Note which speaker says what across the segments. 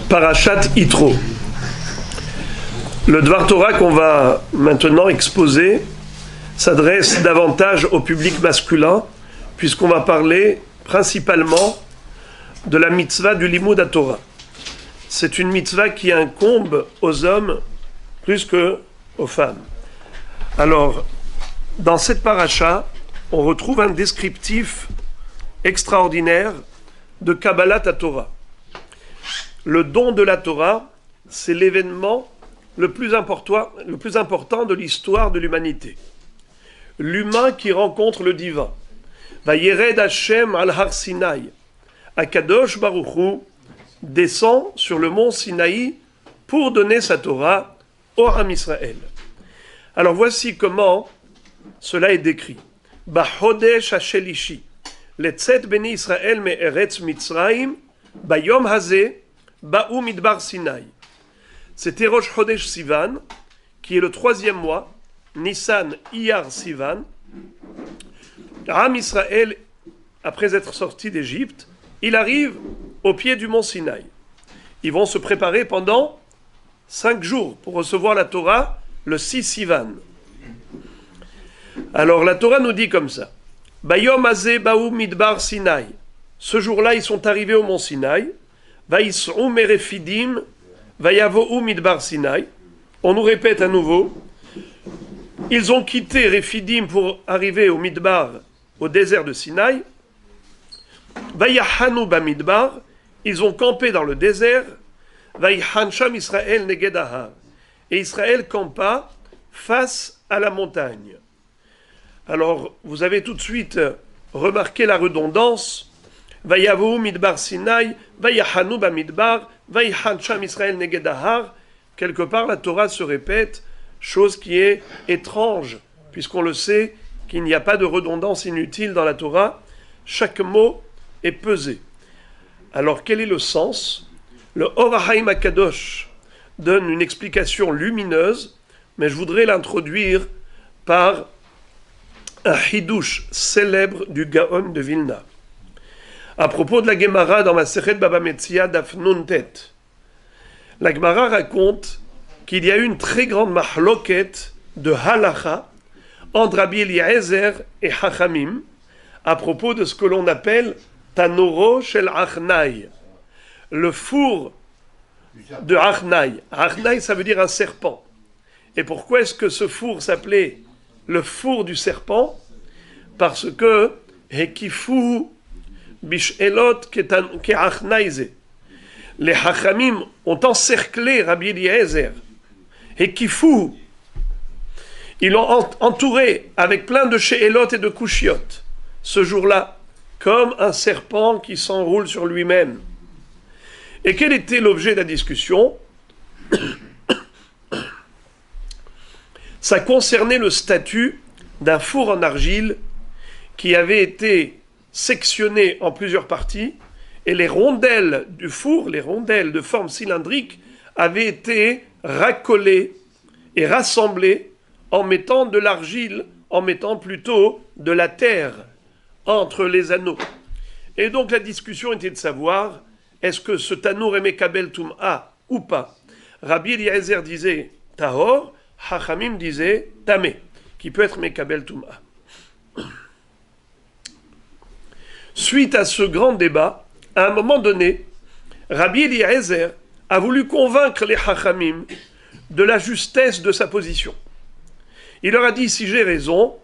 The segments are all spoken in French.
Speaker 1: Parashat Yitro. Le Dvar Torah qu'on va maintenant exposer s'adresse davantage au public masculin, puisqu'on va parler principalement de la mitzvah du Limud HaTorah. C'est une mitzvah qui incombe aux hommes plus qu'aux femmes. Alors, dans cette paracha, on retrouve un descriptif extraordinaire de Kabbalat HaTorah. Le don de la Torah, c'est l'événement le plus important de l'histoire de l'humanité. L'humain qui rencontre le divin. Vayered Hashem al Har Sinaï. Akadosh Baruch Hu descend sur le mont Sinaï pour donner sa Torah au Ham Israël. Alors voici comment cela est décrit. Bachodesh Hashelishi, letzet beni Israël me Eretz Mitzrayim, bayom hazeh, ba'u midbar Sinaï. C'était Rosh Chodesh Sivan, qui est le 3e mois, Nissan Iyar Sivan. Ham Israël, après être sorti d'Égypte, il arrive au pied du mont Sinaï. Ils vont se préparer pendant 5 jours pour recevoir la Torah le 6 Sivan. Alors la Torah nous dit comme ça. Bayom hazeh ba'u midbar Sinaï. Ce jour-là, ils sont arrivés au mont Sinaï. Vaïs'u merefidim, vayavo'u midbar Sinaï. On nous répète à nouveau. Ils ont quitté Refidim pour arriver au Midbar, au désert de Sinaï. Vayahanu bamidbar. Ils ont campé dans le désert. Vayihansham Israël neged ahar. Et Israël campa face à la montagne. Alors, vous avez tout de suite remarqué la redondance. Vayavo'u midbar Sinaï, vayahanu bamidbar, vayihansham Israël neged ahar. Quelque part, la Torah se répète, chose qui est étrange, puisqu'on le sait qu'il n'y a pas de redondance inutile dans la Torah. Chaque mot est pesé. Alors, quel est le sens? Le Or HaHaim HaKadosh donne une explication lumineuse, mais je voudrais l'introduire par un hidouche célèbre du Gaon de Vilna. À propos de la Gemara dans Masechet Baba Metzia Daf Nun Tet, la Gemara raconte qu'il y a eu une très grande mahloket de halacha entre Rabbi Eliezer et Chachamim à propos de ce que l'on appelle Tanoro shel Achnai, le four de Achnai. Achnai, ça veut dire un serpent. Et pourquoi est-ce que ce four s'appelait le four du serpent? Parce que Hekifu bishelot ke'achnaize. Les Chachamim ont encerclé Rabbi Eliezer et Kifou. Ils l'ont entouré avec plein de she'elot et de kushiot ce jour-là, comme un serpent qui s'enroule sur lui-même. Et quel était l'objet de la discussion? Ça concernait le statut d'un four en argile qui avait été sectionné en plusieurs parties. Et les rondelles du four, les rondelles de forme cylindrique, avaient été racolées et rassemblées en mettant de l'argile, en mettant plutôt de la terre entre les anneaux. Et donc la discussion était de savoir, est-ce que ce tanour est mekabel tum'a ou pas? Rabbi Eliezer disait tahor, Chachamim disait tamé, qui peut être mekabel tum'a. Suite à ce grand débat, à un moment donné, Rabbi Eliezer a voulu convaincre les Chachamim de la justesse de sa position. Il leur a dit, si j'ai raison,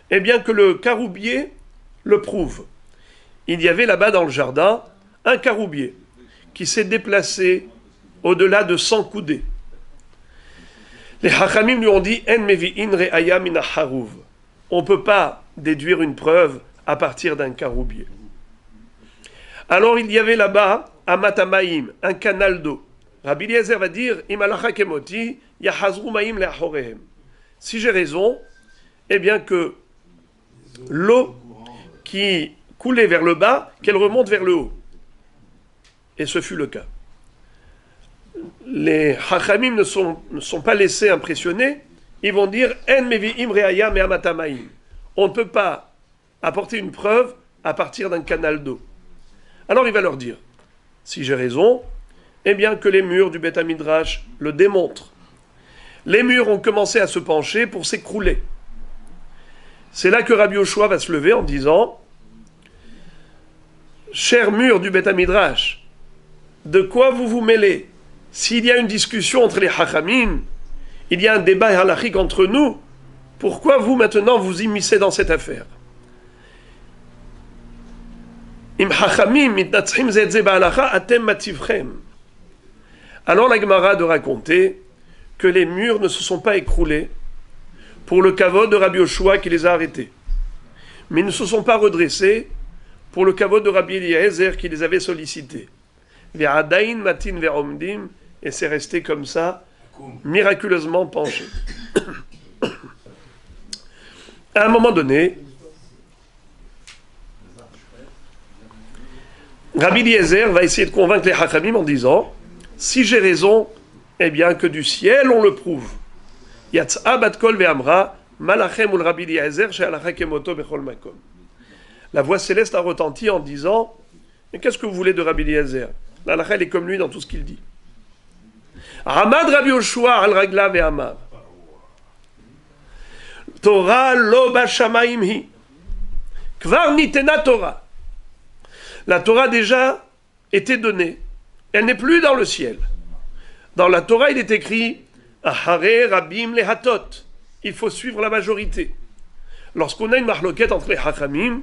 Speaker 1: eh bien que le caroubier le prouve. Il y avait là-bas dans le jardin un caroubier qui s'est déplacé au-delà de 100 coudées. Les Chachamim lui ont dit, En mevi'in re'aya min harouv. On ne peut pas déduire une preuve à partir d'un caroubier. Alors il y avait là-bas un matamaïm, un canal d'eau. Rabbi Eliezer va dire, Imalacha kemoti, yahazru maïm le'achorehem. Si j'ai raison, eh bien que l'eau qui coulait vers le bas, qu'elle remonte vers le haut. Et ce fut le cas. Les Chachamim ne sont pas laissés impressionner, ils vont dire, En mevi'im re'aya me'amatamaïm. On ne peut pas apporter une preuve à partir d'un canal d'eau. Alors il va leur dire, si j'ai raison, eh bien que les murs du Beth Midrash le démontrent. Les murs ont commencé à se pencher pour s'écrouler. C'est là que Rabbi Yoshua va se lever en disant « Cher mur du Beth Midrash, de quoi vous vous mêlez? S'il y a une discussion entre les Hachamim, il y a un débat halachique entre nous, pourquoi vous maintenant vous immiscez dans cette affaire? Im Hachamim mitnatzchim zeh et zeh ba'halacha atem mativchem. » Alors la Gemara de raconter que les murs ne se sont pas écroulés pour le kavod de Rabbi Yoshua qui les a arrêtés, mais ils ne se sont pas redressés pour le kavod de Rabbi Eliezer qui les avait sollicités. Ve'adain matin ve'omdim, et c'est resté comme ça, miraculeusement penché. À un moment donné, Rabbi Eliezer va essayer de convaincre les Hachamim en disant « Si j'ai raison, eh bien que du ciel on le prouve. » Yatsa bat kol ve'amra, malachem ul Rabbi Eliezer she'alacha kemoto bechol makom. La voix céleste a retenti en disant « Mais qu'est-ce que vous voulez de Rabbi Eliezer? L'alacha, elle est comme lui dans tout ce qu'il dit. » Hamad Rabbi Yoshua al ragla ve'amar. Torah lo b'shamayim hi. Kvar nitena Torah. La Torah déjà était donnée. Elle n'est plus dans le ciel. Dans la Torah, il est écrit Ahare Rabim lehatot. Il faut suivre la majorité. Lorsqu'on a une marloquette entre les Hachamim,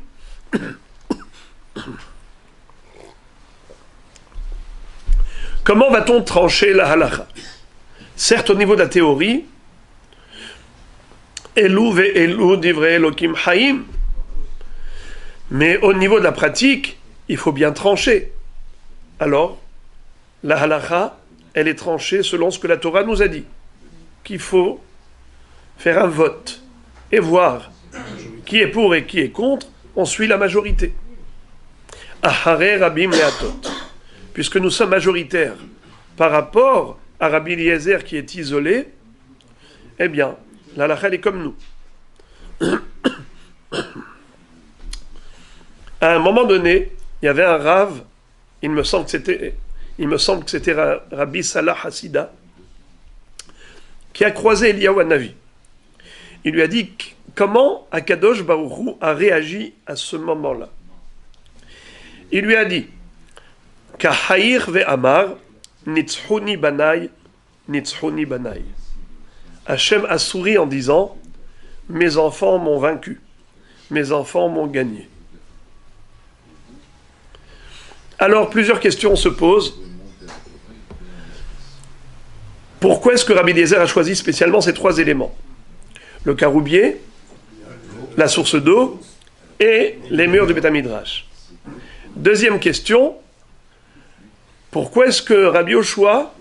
Speaker 1: comment va-t-on trancher la halacha? Certes, au niveau de la théorie, Elou ve'elou divrei Elokim haïm, mais au niveau de la pratique, il faut bien trancher. Alors, la halacha, elle est tranchée selon ce que la Torah nous a dit, qu'il faut faire un vote et voir qui est pour et qui est contre. On suit la majorité. Ahare Rabim lehatot. Puisque nous sommes majoritaires par rapport à Rabbi Eliezer qui est isolé, eh bien, la halakha est comme nous. À un moment donné, il y avait un rave, il me semble que c'était Rabbi Salah Hassida, qui a croisé Eliyahu Hanavi. Il lui a dit comment Akadosh Baruch Hu a réagi à ce moment-là. Il lui a dit Kahaïr ve'amar nitzhuni banai, nitzhuni banai. Hachem a souri en disant mes enfants m'ont vaincu, mes enfants m'ont gagné. Alors plusieurs questions se posent. Pourquoi est-ce que Rabbi Eliezer a choisi spécialement ces trois éléments? Le caroubier, la source d'eau et les murs du Beth Midrash. Deuxième question, pourquoi est-ce que Rabbi Yoshua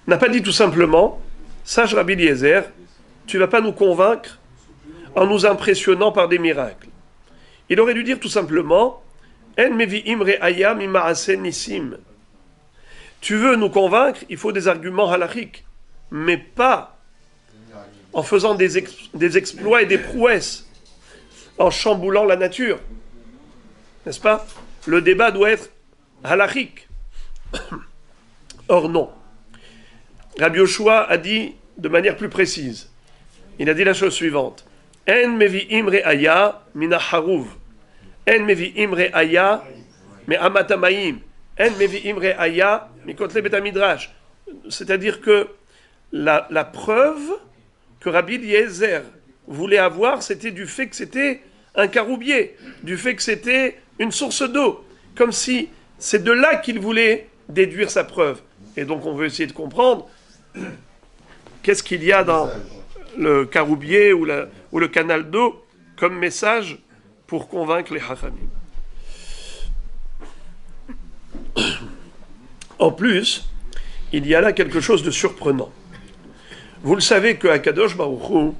Speaker 1: n'a pas dit tout simplement « Sage Rabbi Eliezer, tu ne vas pas nous convaincre en nous impressionnant par des miracles. » Il aurait dû dire tout simplement « En mevi'im re'aya mima'ase nisim » Tu veux nous convaincre, il faut des arguments halachiques, mais pas en faisant des exploits et des prouesses, en chamboulant la nature. N'est-ce pas? Le débat doit être halachique. Or non. Rabbi Yoshua a dit de manière plus précise. Il a dit la chose suivante. En mevi'im re'aya mina haruv. En mevi'im re'aya me amatamayim. En mevi'im re'aya mikotle bet midrash. C'est-à-dire que la preuve que Rabbi Eliezer voulait avoir, c'était du fait que c'était un caroubier, du fait que c'était une source d'eau, comme si c'est de là qu'il voulait déduire sa preuve. Et donc on veut essayer de comprendre qu'est-ce qu'il y a dans le caroubier ou le canal d'eau comme message pour convaincre les Hachamim. En plus, il y a là quelque chose de surprenant. Vous le savez que Akadosh Baruch Hu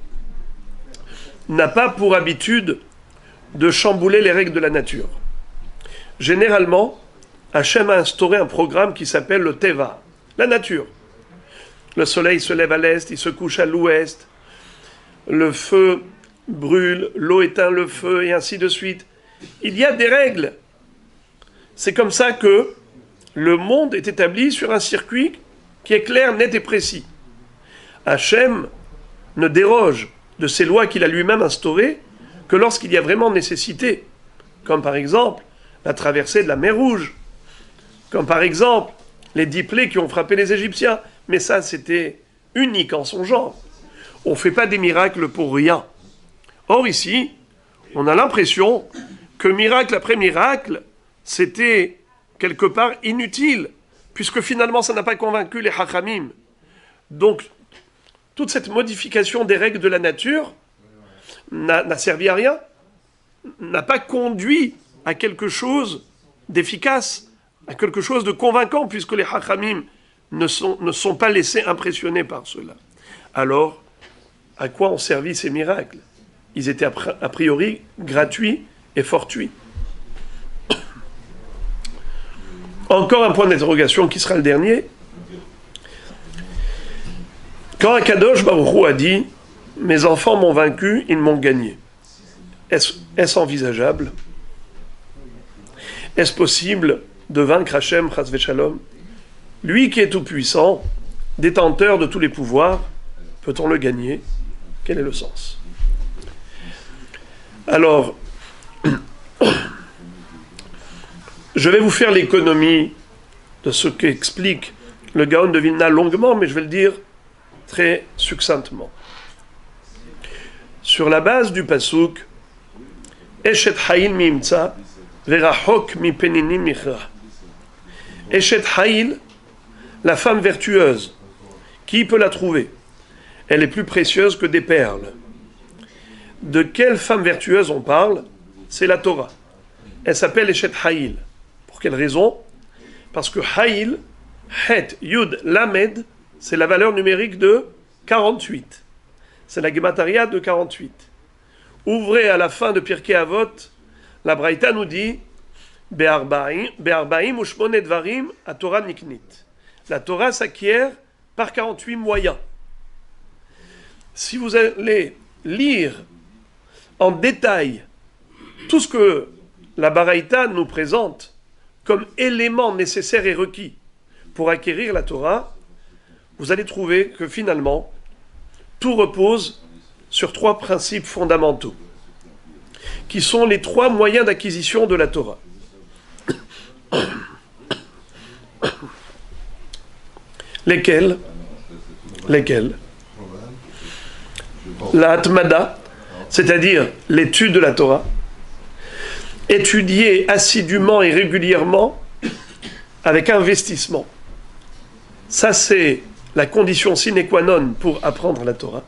Speaker 1: n'a pas pour habitude de chambouler les règles de la nature. Généralement, Hachem a instauré un programme qui s'appelle le Teva, la nature. Le soleil se lève à l'est, il se couche à l'ouest, le feu brûle, l'eau éteint le feu, et ainsi de suite. Il y a des règles. C'est comme ça que le monde est établi sur un circuit qui est clair, net et précis. Hachem ne déroge de ces lois qu'il a lui-même instaurées que lorsqu'il y a vraiment nécessité, comme par exemple la traversée de la mer Rouge, comme par exemple les 10 plaies qui ont frappé les Égyptiens. Mais ça, c'était unique en son genre. On ne fait pas des miracles pour rien. Or ici, on a l'impression que miracle après miracle, c'était quelque part inutile, puisque finalement ça n'a pas convaincu les Hachamim. Donc, toute cette modification des règles de la nature n'a servi à rien, n'a pas conduit à quelque chose d'efficace, à quelque chose de convaincant, puisque les Hachamim ne sont pas laissés impressionner par cela. Alors, à quoi ont servi ces miracles? Ils étaient a priori gratuits et fortuits. Encore un point d'interrogation qui sera le dernier. Quand Akadosh Baruch Hu a dit « Mes enfants m'ont vaincu, ils m'ont gagné », est-ce envisageable? Est-ce possible de vaincre Hachem, Chas v'Shalom? Lui qui est tout-puissant, détenteur de tous les pouvoirs, peut-on le gagner? Quel est le sens? Alors, je vais vous faire l'économie de ce qu'explique le Gaon de Vilna longuement, mais je vais le dire très succinctement. Sur la base du pasuk, Eshet Haïl mi'imtza, verachok mi peninim michra. Eshet Haïl, la femme vertueuse, qui peut la trouver? Elle est plus précieuse que des perles. De quelle femme vertueuse on parle? C'est la Torah. Elle s'appelle Eshet Haïl. Pour quelle raison? Parce que Haïl, Het, Yud, Lamed, c'est la valeur numérique de 48. C'est la Gemataria de 48. Ouvrez à la fin de Pirkei Avot, la Braïta nous dit Be'arbaim u'shmonet dvarim a Torah niknit. La Torah s'acquiert par 48 moyens. Si vous allez lire en détail tout ce que la Baraïta nous présente comme élément nécessaire et requis pour acquérir la Torah, vous allez trouver que finalement, tout repose sur 3 principes fondamentaux, qui sont les 3 moyens d'acquisition de la Torah. Lesquels? La Hatmada, c'est-à-dire l'étude de la Torah, étudier assidûment et régulièrement avec investissement. Ça, c'est la condition sine qua non pour apprendre la Torah,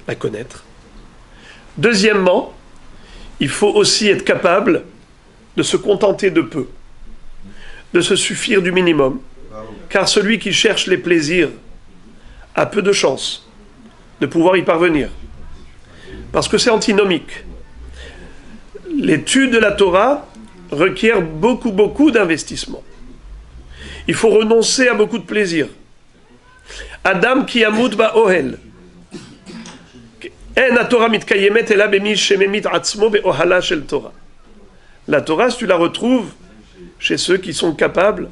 Speaker 1: la connaître. Deuxièmement, il faut aussi être capable de se contenter de peu, de se suffire du minimum, car celui qui cherche les plaisirs a peu de chances de pouvoir y parvenir, parce que c'est antinomique. L'étude de la Torah requiert beaucoup d'investissement. Il faut renoncer à beaucoup de plaisirs. Adam ki yamut ba'ohel. En haTorah mitkayemet ela bemi shememit atzmo be'ohala shel Torah. La Torah, tu la retrouves chez ceux qui sont capables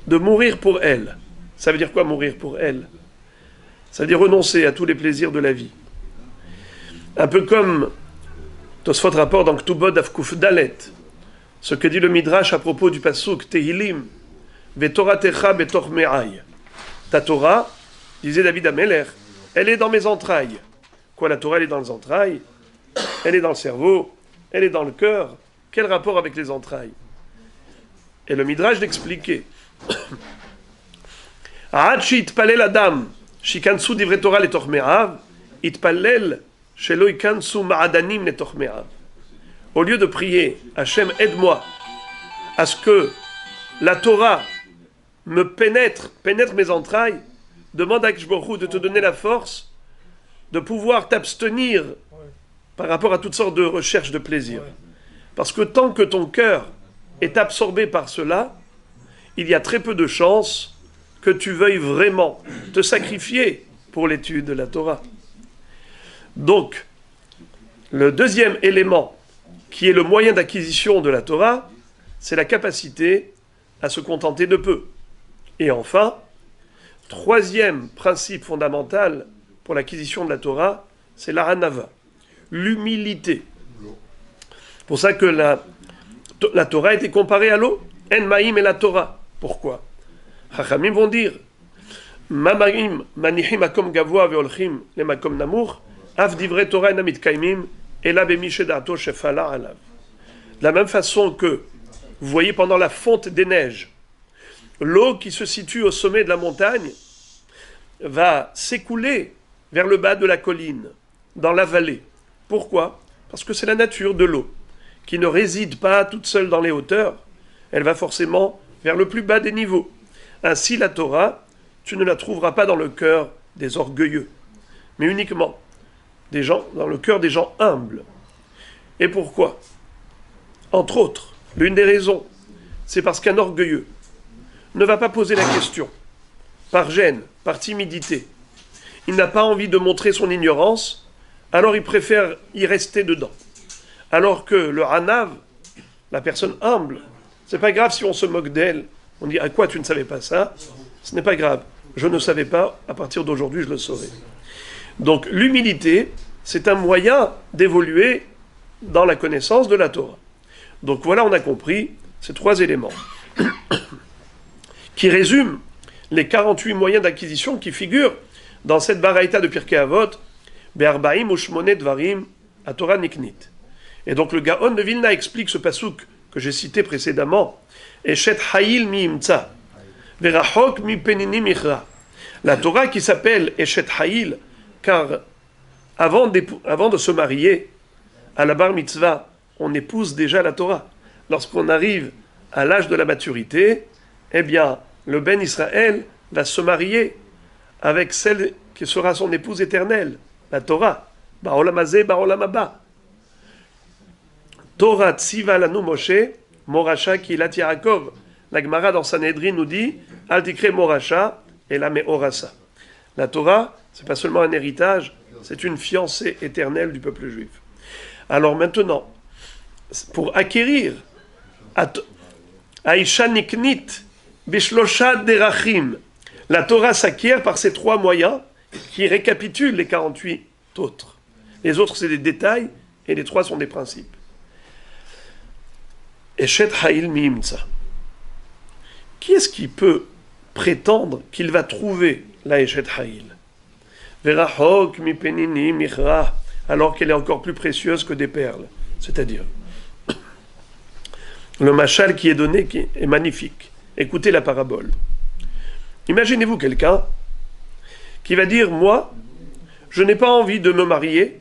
Speaker 1: de mourir pour elle. Ça veut dire quoi, mourir pour elle? Ça veut dire renoncer à tous les plaisirs de la vie. Un peu comme Tosfot rapporte dans Ktubot Avkuf Dalet, ce que dit le Midrash à propos du pasuk Tehilim, Vetoratecha betor me'ay. Ta Torah, disait David Ameler, elle est dans mes entrailles. Quoi, la Torah, elle est dans les entrailles? Elle est dans le cerveau? Elle est dans le cœur? Quel rapport avec les entrailles? Et le Midrash d'expliquer. Ha'ad itpalel adam, shikansu divrei Torah letoch me'av, itpalel shelo ikansu ma'adanim letoch me'av. Au lieu de prier, Hachem, aide-moi à ce que la Torah me pénètre mes entrailles, demande à Akadosh Baruch Hu de te donner la force de pouvoir t'abstenir par rapport à toutes sortes de recherches de plaisir. Parce que tant que ton cœur est absorbé par cela, il y a très peu de chances que tu veuilles vraiment te sacrifier pour l'étude de la Torah. Donc, le deuxième élément qui est le moyen d'acquisition de la Torah, c'est la capacité à se contenter de peu. Et enfin, troisième principe fondamental pour l'acquisition de la Torah, c'est la hanava, l'humilité. C'est pour ça que la Torah a été comparée à l'eau. En maïm et la Torah. Pourquoi? Chachamim vont dire Mamaim manihim akom gavoa veolchim le makom namour av divrei Torah enam mitkaimim ela bemi shedato shefala alav. De la même façon que vous voyez pendant la fonte des neiges, l'eau qui se situe au sommet de la montagne va s'écouler vers le bas de la colline, dans la vallée. Pourquoi? Parce que c'est la nature de l'eau, qui ne réside pas toute seule dans les hauteurs, elle va forcément vers le plus bas des niveaux. Ainsi, la Torah, tu ne la trouveras pas dans le cœur des orgueilleux, mais uniquement dans le cœur des gens humbles. Et pourquoi? Entre autres, l'une des raisons, c'est parce qu'un orgueilleux ne va pas poser la question, par gêne, par timidité. Il n'a pas envie de montrer son ignorance, alors il préfère y rester dedans. Alors que le hanav, la personne humble, c'est pas grave si on se moque d'elle, on dit « À quoi tu ne savais pas ça ?» Ce n'est pas grave. Je ne savais pas, à partir d'aujourd'hui, je le saurai. Donc l'humilité, c'est un moyen d'évoluer dans la connaissance de la Torah. Donc voilà, on a compris ces trois éléments qui résument les 48 moyens d'acquisition qui figurent dans cette baraïta de Pirkei Avot, Be'arbaim u'shmone dvarim à Torah niknit. Et donc le Gaon de Vilna explique ce pasouk que j'ai cité précédemment, Eshet Hayil mi imtza, Verachok mi penini michra. La Torah qui s'appelle Eshet Hayil, car avant de se marier, à la bar mitzvah, on épouse déjà la Torah. Lorsqu'on arrive à l'âge de la maturité, eh bien, le Ben Israël va se marier avec celle qui sera son épouse éternelle, la Torah. Ba'olam hazeh, ba'olam haba. Torah tziva lanu Moshe, Morasha kilat Yaakov. La Gemara dans Sanhedrin nous dit Al tikre Morasha et la Meorasa. La Torah, c'est pas seulement un héritage, c'est une fiancée éternelle du peuple juif. Alors maintenant, pour acquérir Aisha niknit bishlosha derachim, la Torah s'acquiert par ces trois moyens qui récapitulent les 48 autres. Les autres, c'est des détails et les trois sont des principes. Eshet Hayil mi imtza. Qui est-ce qui peut prétendre qu'il va trouver la Eshet Hayil? Verachok mi penini michra, alors qu'elle est encore plus précieuse que des perles. C'est-à-dire, le machal qui est donné qui est magnifique. Écoutez la parabole. Imaginez-vous quelqu'un qui va dire, moi, je n'ai pas envie de me marier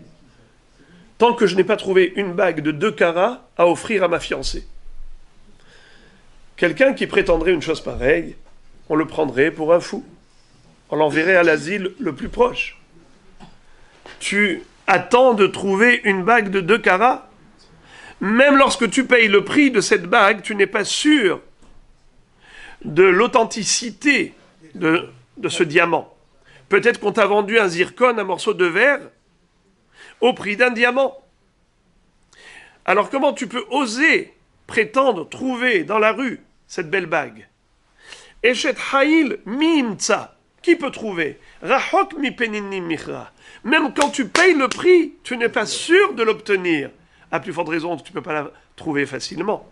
Speaker 1: tant que je n'ai pas trouvé une bague de 2 carats à offrir à ma fiancée. Quelqu'un qui prétendrait une chose pareille, on le prendrait pour un fou. On l'enverrait à l'asile le plus proche. Tu attends de trouver une bague de 2 carats? Même lorsque tu payes le prix de cette bague, tu n'es pas sûr de l'authenticité de ce diamant. Peut-être qu'on t'a vendu un zircon, un morceau de verre, au prix d'un diamant. Alors comment tu peux oser prétendre trouver dans la rue cette belle bague? Eshet Hayil mi imtza. Qui peut trouver? Rachok mi penini michra. Même quand tu payes le prix, tu n'es pas sûr de l'obtenir. À plus forte raison, tu ne peux pas la trouver facilement.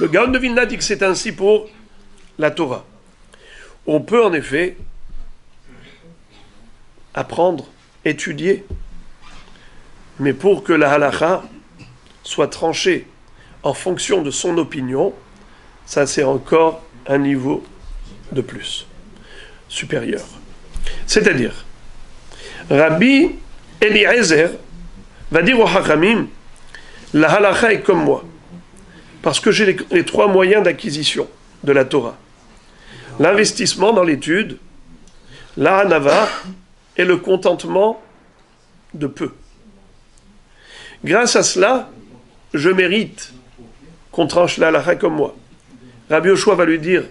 Speaker 1: Le Gaon de Vilna dit que c'est ainsi pour la Torah. On peut en effet apprendre, étudier, mais pour que la halakha soit tranchée en fonction de son opinion, ça c'est encore un niveau de plus, supérieur. C'est-à-dire, Rabbi Eliezer va dire au Hachamim, la halakha est comme moi, parce que j'ai les 3 moyens d'acquisition de la Torah. L'investissement dans l'étude, la hanava et le contentement de peu. Grâce à cela, je mérite qu'on tranche la halakha comme moi. Rabbi Yoshua va lui dire,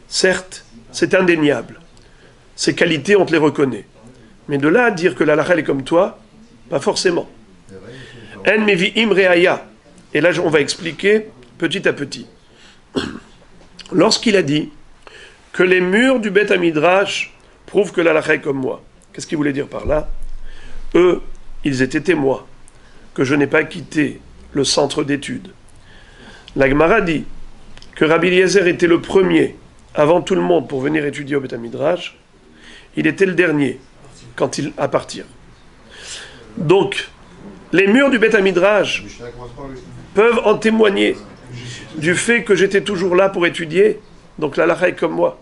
Speaker 1: certes, c'est indéniable. Ces qualités, on te les reconnaît. Mais de là à dire que la halakha est comme toi, pas forcément. En mevi'im re'aya. Et là, on va expliquer petit à petit. Lorsqu'il a dit que les murs du Beth Midrash prouvent que l'halakha est comme moi, qu'est-ce qu'il voulait dire par là? Eux, ils étaient témoins que je n'ai pas quitté le centre d'études. La Gemara dit que Rabbi Eliezer était le premier, avant tout le monde, pour venir étudier au Beth Midrash. Il était le dernier à partir. Donc, les murs du Beth Midrash peuvent en témoigner du fait que j'étais toujours là pour étudier. Donc la halakha est comme moi.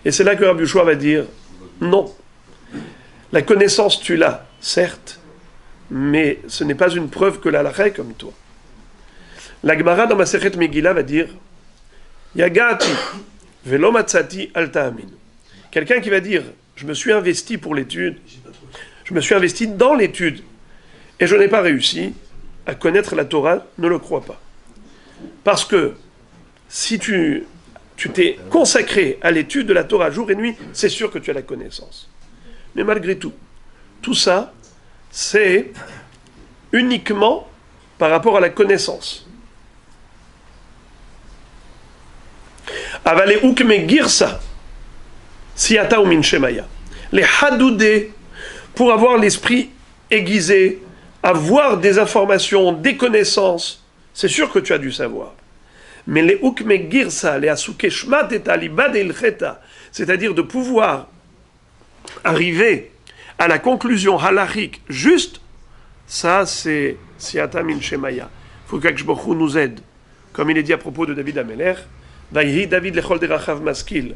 Speaker 1: Et c'est là que Rabbi Yoshua va dire non. La connaissance, tu l'as, certes, mais ce n'est pas une preuve que la halakha est comme toi. La Gemara dans Masechet Megillah va dire Yagati velo matzati al ta'amin. Quelqu'un qui va dire je me suis investi pour l'étude, je me suis investi dans l'étude et je n'ai pas réussi à connaître la Torah, ne le crois pas. Parce que si tu t'es consacré à l'étude de la Torah jour et nuit, c'est sûr que tu as la connaissance. Mais malgré tout, tout ça, c'est uniquement par rapport à la connaissance. Avale ukme girsa, siata ou min shemaya. Les hadoudés, pour avoir l'esprit aiguisé, avoir des informations, des connaissances, c'est sûr que tu as du savoir. Mais les ukme girsa, les asuke shmat et alibad et ilcheta, c'est-à-dire de pouvoir arriver à la conclusion halachique juste, ça c'est siata min shemaya. Il faut qu'Akadosh Baruch Hu nous aide. Comme il est dit à propos de David Améler, Vaïhi David lechol derachav maskil,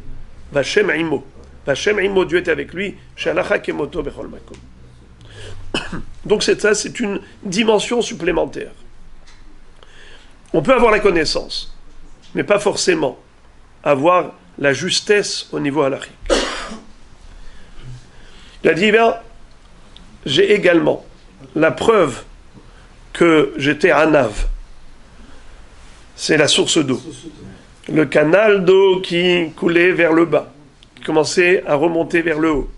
Speaker 1: Vachem imo. Vachem imo, Dieu était avec lui, Shalacha kemoto bechol makom. Donc ça, c'est une dimension supplémentaire. On peut avoir la connaissance, mais pas forcément avoir la justesse au niveau halachique. Il a dit, bien, j'ai également la preuve que j'étais anav. C'est la source d'eau. Le canal d'eau qui coulait vers le bas, qui commençait à remonter vers le haut.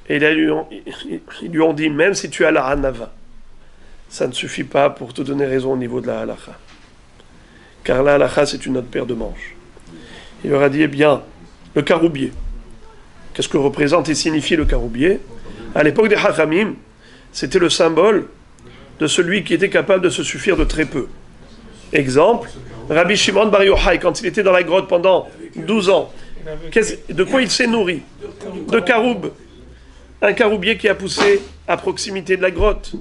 Speaker 1: Et ils lui ont dit, même si tu as la hanava, ça ne suffit pas pour te donner raison au niveau de la halakha. Car la halakha, c'est une autre paire de manches. Il leur a dit, eh bien, le caroubier. Qu'est-ce que représente et signifie le caroubier? À l'époque des Hachamim, c'était le symbole de celui qui était capable de se suffire de très peu. Exemple, Rabbi Shimon Bar Yochai, quand il était dans la grotte pendant 12 ans, de quoi il s'est nourri? De caroub. Un caroubier qui a poussé à proximité de la grotte.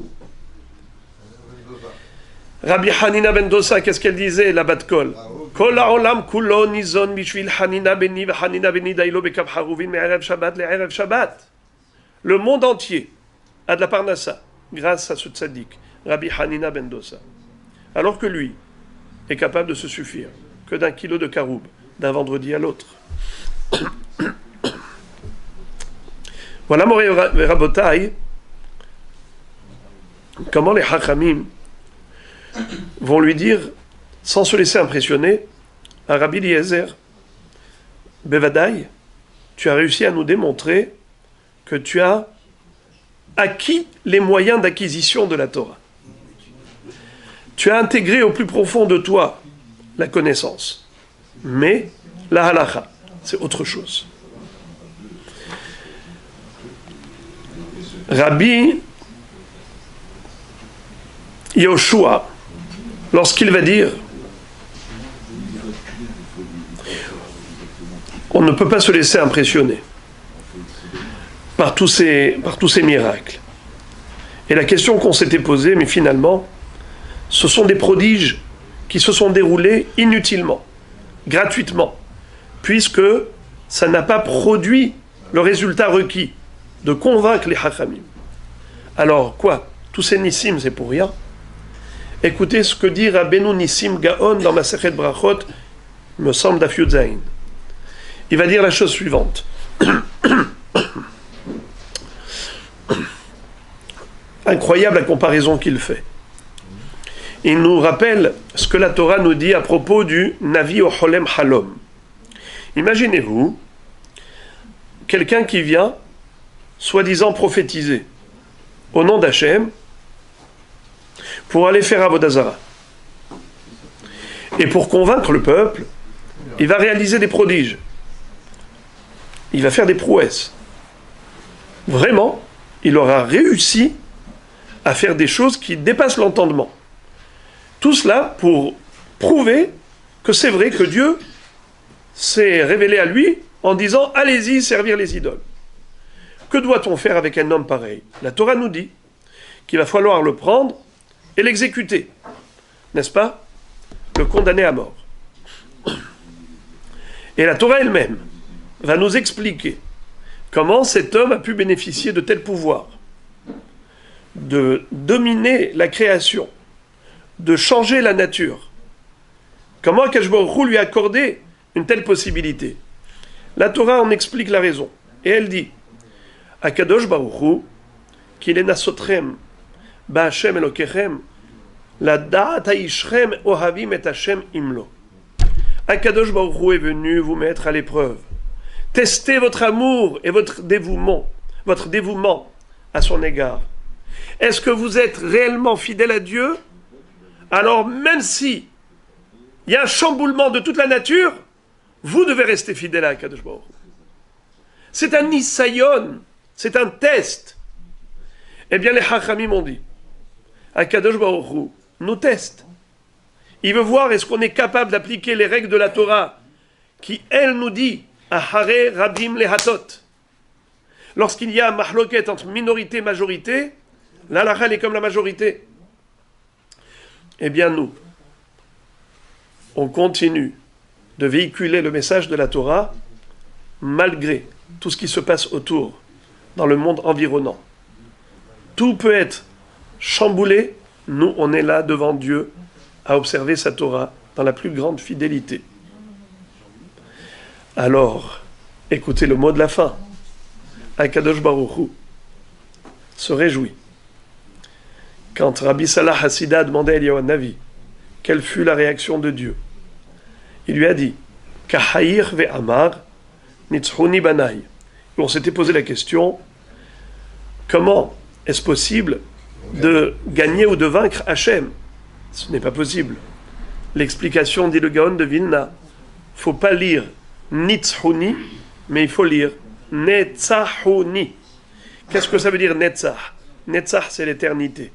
Speaker 1: Rabbi Hanina ben Dosa, qu'est-ce qu'elle disait, la bat kol? Kol ha'olam kulo nizon mishvil Hanina beni v'Hanina beni dailo bekav haruvin me'erev Shabbat le'erev Shabbat. Le monde entier a de la parnassa grâce à ce tzaddik, Rabbi Hanina ben Dosa. Alors que lui est capable de se suffire que d'un kilo de caroub d'un vendredi à l'autre. Voilà, Moré Rabotai, comment les Hachamim vont lui dire, sans se laisser impressionner, à Rabbi Eliezer, Bevadaï, tu as réussi à nous démontrer que tu as acquis les moyens d'acquisition de la Torah. Tu as intégré au plus profond de toi la connaissance. Mais la halakha, c'est autre chose. Rabbi Yoshua, lorsqu'il va dire on ne peut pas se laisser impressionner par tous ces miracles. Et la question qu'on s'était posée, mais finalement, ce sont des prodiges qui se sont déroulés inutilement, gratuitement, puisque ça n'a pas produit le résultat requis de convaincre les Hachamim. Alors quoi? Tous ces Nissim, c'est pour rien. Écoutez ce que dit Rabbeinu Nissim Gaon dans Masechet Brachot, me semble Daf Yud Zayin. Il va dire la chose suivante. Incroyable la comparaison qu'il fait. Il nous rappelle ce que la Torah nous dit à propos du Navi Ocholem Halom. Imaginez-vous quelqu'un qui vient soi-disant prophétiser au nom d'Hachem pour aller faire Avodah Zara. Et pour convaincre le peuple, il va réaliser des prodiges. Il va faire des prouesses. Vraiment, il aura réussi à faire des choses qui dépassent l'entendement. Tout cela pour prouver que c'est vrai que Dieu s'est révélé à lui en disant « Allez-y servir les idoles ». Que doit-on faire avec un homme pareil? La Torah nous dit qu'il va falloir le prendre et l'exécuter. N'est-ce pas? Le condamner à mort. Et la Torah elle-même va nous expliquer comment cet homme a pu bénéficier de tel pouvoir, de dominer la création, de changer la nature. Comment Akadosh Baruch Hu lui a accordé une telle possibilité? La Torah en explique la raison. Et elle dit Akadosh Baruch Hu, qu'il est nasotrem, ba Hashem Elokechem, la da'at haishrem ohavim et Hashem imlo. Akadosh Baruch Hu est venu vous mettre à l'épreuve. Testez votre amour et votre dévouement à son égard. Est-ce que vous êtes réellement fidèle à Dieu? Alors même si il y a un chamboulement de toute la nature, vous devez rester fidèle à Akadosh Baruch Hu. C'est un nisayon, c'est un test. Eh bien les Chachamim m'ont dit, Akadosh Baruch Hu nous teste. Il veut voir est-ce qu'on est capable d'appliquer les règles de la Torah qui, elle, nous dit Ahare Radim Lehatot. Lorsqu'il y a un mahloket entre minorité et majorité, l'halakha est comme la majorité. Eh bien nous, on continue de véhiculer le message de la Torah malgré tout ce qui se passe autour, dans le monde environnant. Tout peut être chamboulé, nous on est là devant Dieu à observer sa Torah dans la plus grande fidélité. Alors, écoutez le mot de la fin. Akadosh Baruch Hu se réjouit. Quand Rabbi Salah Hassida a demandé à Eliyahu Navi quelle fut la réaction de Dieu, il lui a dit Kahayir ve'amar nitzhuni banai. On s'était posé la question comment est-ce possible de gagner ou de vaincre Hachem? Ce n'est pas possible. L'explication dit le Gaon de Vilna. Il ne faut pas lire Nitzhuni, mais il faut lire Netzahuni. Qu'est-ce que ça veut dire Netzah? Netzah, c'est l'éternité.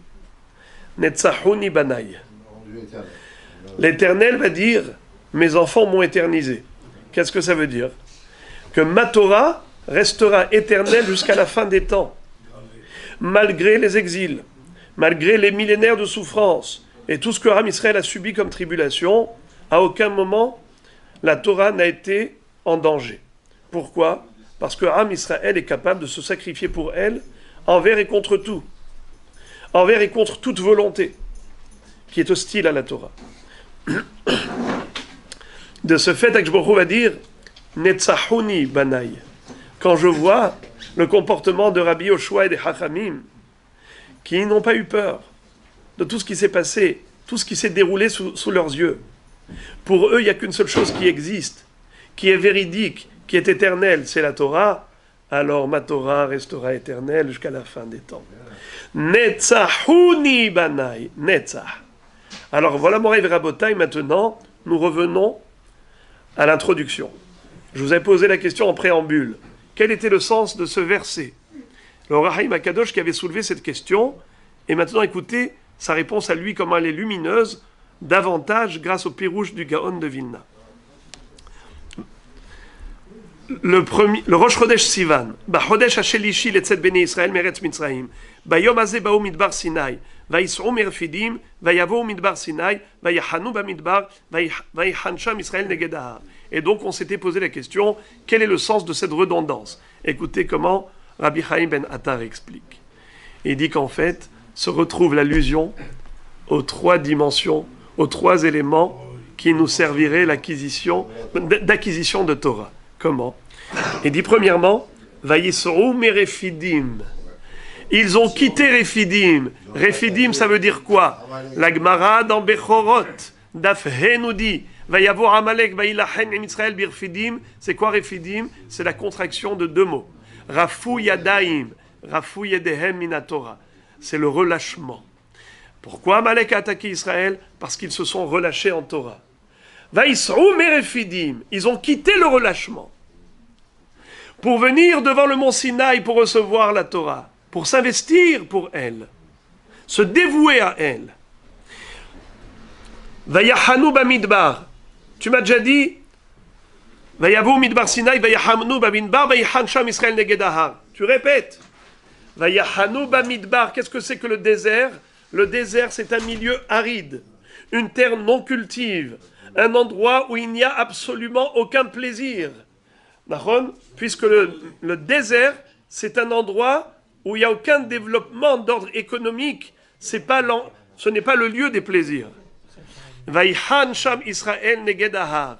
Speaker 1: Netzahuni Banaï. L'Éternel va dire mes enfants m'ont éternisé. Qu'est-ce que ça veut dire? Que ma Torah restera éternelle jusqu'à la fin des temps. Malgré les exils, malgré les millénaires de souffrance, et tout ce que Am Israël a subi comme tribulation, à aucun moment, la Torah n'a été en danger. Pourquoi? Parce que Am Israël est capable de se sacrifier pour elle, envers et contre tout. Envers et contre toute volonté, qui est hostile à la Torah. De ce fait, Akadosh Baruch Hu va dire Netzahuni Banaï. Quand je vois le comportement de Rabbi Yoshua et des Chachamim, qui n'ont pas eu peur de tout ce qui s'est passé, tout ce qui s'est déroulé sous leurs yeux. Pour eux, il n'y a qu'une seule chose qui existe, qui est véridique, qui est éternelle, c'est la Torah. Alors ma Torah restera éternelle jusqu'à la fin des temps. Netzahuni Banaï. Netzah. Alors voilà, Moraï Rabotai, maintenant, nous revenons à l'introduction. Je vous ai posé la question en préambule. Quel était le sens de ce verset? Le Rahim Akadosh qui avait soulevé cette question, et maintenant écoutez sa réponse à lui, comment elle est lumineuse, davantage grâce au Pirouche du Gaon de Vilna. Le Rosh Chodesh Sivan, Chodesh Hashelishi letzet bnei Israël meretz Mitzrayim, Bayom hazeh baou midbar Sinai, Vayis'u merfidim, Vayavou midbar Sinai, Vayachanu bamidbar, Vayichansham Israël neged ha'ar. Et donc on s'était posé la question, quel est le sens de cette redondance? Écoutez comment Rabbi Chaim ben Attar explique. Il dit qu'en fait, se retrouve l'allusion aux trois dimensions, aux trois éléments qui nous serviraient d'acquisition de Torah. Comment? Il dit premièrement, Vayis'u merefidim. Ils ont quitté Refidim. Refidim, ça veut dire quoi? La Gemara dans Bechorot, Daf He nous dit, Vayavo Amalek Vayilachen em Israël birfidim. C'est quoi Refidim? C'est la contraction de deux mots. Rafu Yadaim, Rafu Yedehem Minatora. C'est le relâchement. Pourquoi Amalek a attaqué Israël? Parce qu'ils se sont relâchés en Torah. Vaïsrou merefidim. Ils ont quitté le relâchement pour venir devant le mont Sinaï pour recevoir la Torah, pour s'investir pour elle, se dévouer à elle. Vayachanu bamidbar. Tu m'as déjà dit, Vayavu midbar Sinaï, vayachanu bamidbar, vayachan sham Israël neged ahar. Tu répètes. Vayachanu bamidbar. Qu'est-ce que c'est que le désert? Le désert, c'est un milieu aride, une terre non cultive, un endroit où il n'y a absolument aucun plaisir. Puisque le désert, c'est un endroit où il n'y a aucun développement d'ordre économique, ce n'est pas le lieu des plaisirs. Vaïhan Sham Israël neged ahar.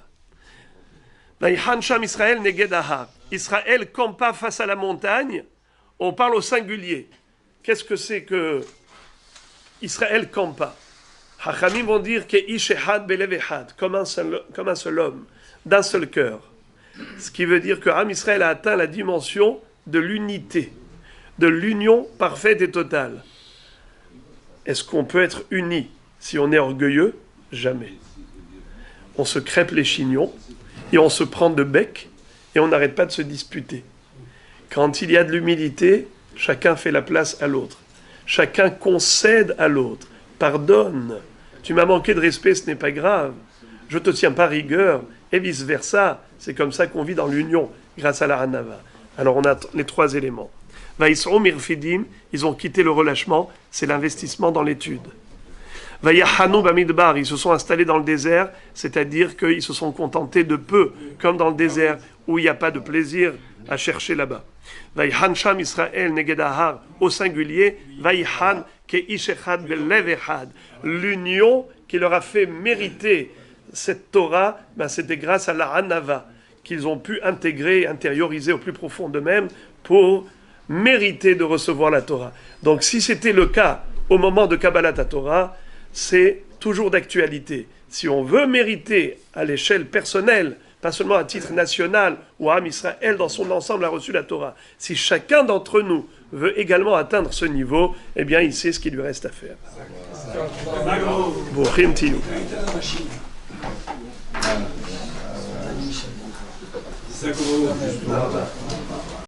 Speaker 1: Vaïhan Sham Israël neged ahar. Israël campa face à la montagne, on parle au singulier. Qu'est-ce que c'est que Israël campa? Hachamim vont dire que ish echad belev echad, comme un seul homme, d'un seul cœur. Ce qui veut dire que Am Israël a atteint la dimension de l'unité, de l'union parfaite et totale. Est-ce qu'on peut être uni si on est orgueilleux? Jamais. On se crêpe les chignons et on se prend de bec et on n'arrête pas de se disputer. Quand il y a de l'humilité, chacun fait la place à l'autre. Chacun concède à l'autre. Pardonne. Tu m'as manqué de respect, ce n'est pas grave. Je ne te tiens pas rigueur. Et vice-versa. C'est comme ça qu'on vit dans l'union, grâce à la Hanava. Alors on a les trois éléments. Vaïsrou mirfidim, ils ont quitté le relâchement, c'est l'investissement dans l'étude. Vayachanu bamidbar, ils se sont installés dans le désert, c'est-à-dire qu'ils se sont contentés de peu, comme dans le désert où il n'y a pas de plaisir à chercher là-bas. Vayhan sham Israël neged ahar, au singulier, Vayhan ke ish echad belev echad. L'union qui leur a fait mériter cette Torah, c'était grâce à la Hanava qu'ils ont pu intégrer, intérioriser au plus profond d'eux-mêmes pour mériter de recevoir la Torah. Donc si c'était le cas au moment de Kabbalat Torah, c'est toujours d'actualité. Si on veut mériter à l'échelle personnelle, pas seulement à titre national, où Am Israël dans son ensemble a reçu la Torah, si chacun d'entre nous veut également atteindre ce niveau, eh bien il sait ce qu'il lui reste à faire. Bochim Tiyu.
Speaker 2: C'est ça qu'on